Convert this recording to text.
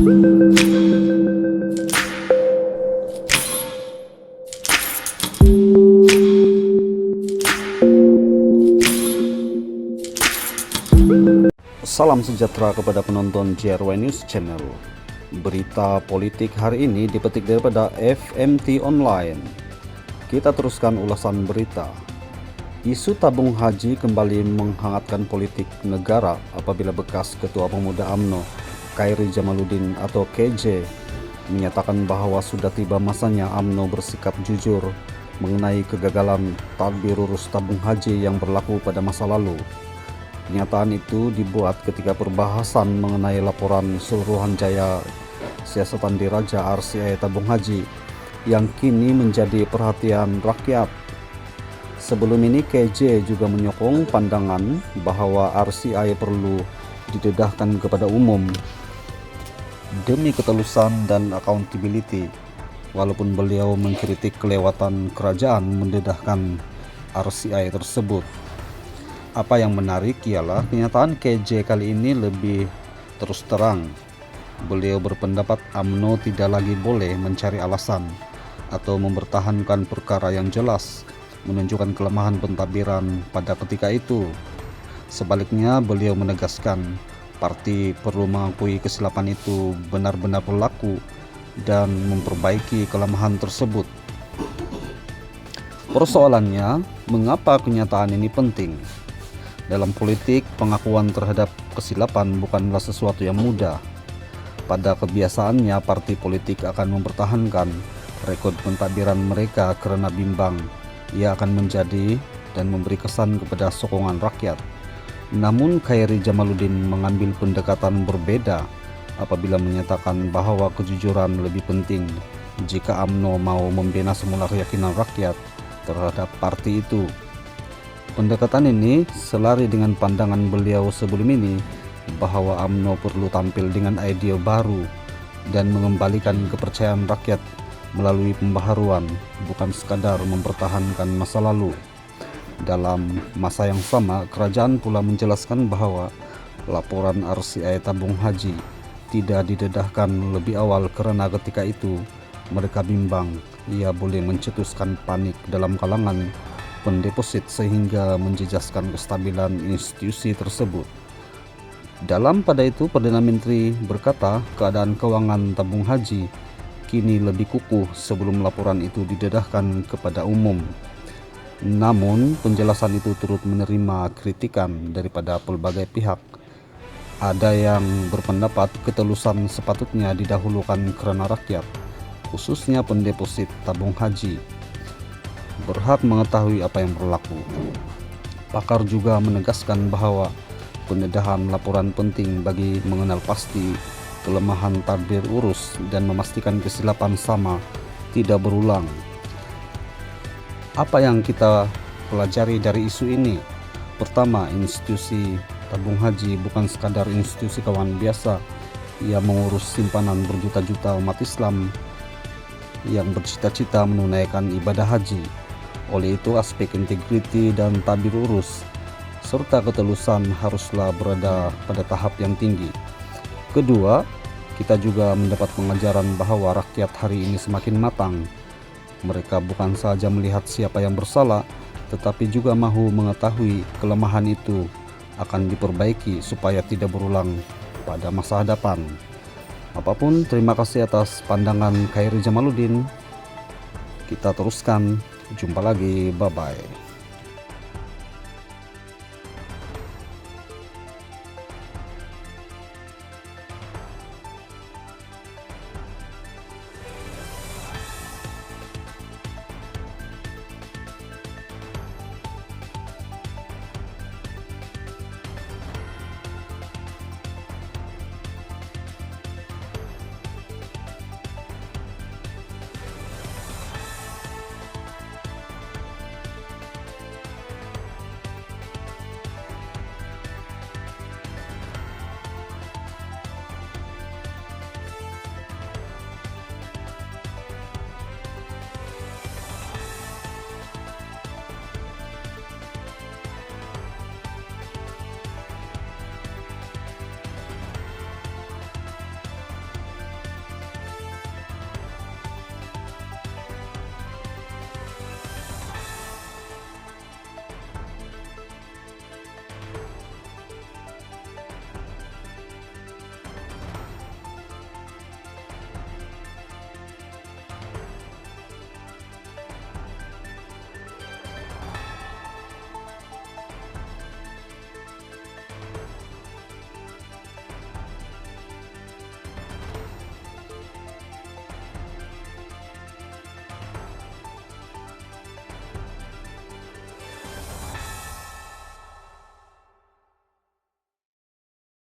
Salam sejahtera kepada penonton JRY News Channel. Berita politik hari ini dipetik daripada FMT Online. Kita teruskan ulasan berita. Isu tabung haji kembali menghangatkan politik negara apabila bekas Ketua Pemuda UMNO, Khairi Jamaluddin atau KJ, menyatakan bahwa sudah tiba masanya UMNO bersikap jujur mengenai kegagalan tadbir urus tabung haji yang berlaku pada masa lalu. Pernyataan itu dibuat ketika perbahasan mengenai laporan Suruhanjaya Siasatan Diraja RCI Tabung Haji yang kini menjadi perhatian rakyat. Sebelum ini KJ juga menyokong pandangan bahwa RCI perlu didedahkan kepada umum demi ketelusan dan accountability, walaupun beliau mengkritik kelewatan kerajaan mendedahkan RCI tersebut. Apa yang menarik ialah kenyataan KJ kali ini lebih terus terang. Beliau berpendapat UMNO tidak lagi boleh mencari alasan atau mempertahankan perkara yang jelas menunjukkan kelemahan pentadbiran pada ketika itu. Sebaliknya, beliau menegaskan parti perlu mengakui kesilapan itu benar-benar berlaku dan memperbaiki kelemahan tersebut. Persoalannya, mengapa kenyataan ini penting? Dalam politik, pengakuan terhadap kesilapan bukanlah sesuatu yang mudah. Pada kebiasaannya, parti politik akan mempertahankan rekod pentadbiran mereka karena bimbang ia akan menjadi dan memberi kesan kepada sokongan rakyat. Namun Khairi Jamaluddin mengambil pendekatan berbeda apabila menyatakan bahwa kejujuran lebih penting jika UMNO mau membina semula keyakinan rakyat terhadap parti itu. Pendekatan ini selari dengan pandangan beliau sebelum ini bahwa UMNO perlu tampil dengan ide baru dan mengembalikan kepercayaan rakyat melalui pembaharuan, bukan sekadar mempertahankan masa lalu. Dalam masa yang sama, kerajaan pula menjelaskan bahwa laporan RCI Tabung Haji tidak didedahkan lebih awal karena ketika itu mereka bimbang ia boleh mencetuskan panik dalam kalangan pendeposit sehingga menjejaskan kestabilan institusi tersebut. Pada itu, Perdana Menteri berkata keadaan keuangan tabung haji kini lebih kukuh sebelum laporan itu didedahkan kepada umum. Namun, penjelasan itu turut menerima kritikan daripada pelbagai pihak. Ada yang berpendapat ketelusan sepatutnya didahulukan karena rakyat, khususnya pendeposit tabung haji berhak mengetahui apa yang berlaku. Pakar juga menegaskan bahwa pendedahan laporan penting bagi mengenal pasti kelemahan tadbir urus dan memastikan kesilapan sama tidak berulang. Apa yang kita pelajari dari isu ini? Pertama, institusi tabung haji bukan sekadar institusi kawan biasa yang mengurus simpanan berjuta-juta umat Islam yang bercita-cita menunaikan ibadah haji. Oleh itu, aspek integriti dan tadbir urus serta ketelusan haruslah berada pada tahap yang tinggi. Kedua, kita juga mendapat pengajaran bahwa rakyat hari ini semakin matang. Mereka bukan saja melihat siapa yang bersalah, tetapi juga mahu mengetahui kelemahan itu akan diperbaiki supaya tidak berulang pada masa hadapan. Apapun, terima kasih atas pandangan Khairi Jamaluddin. Kita teruskan. Jumpa lagi, bye-bye.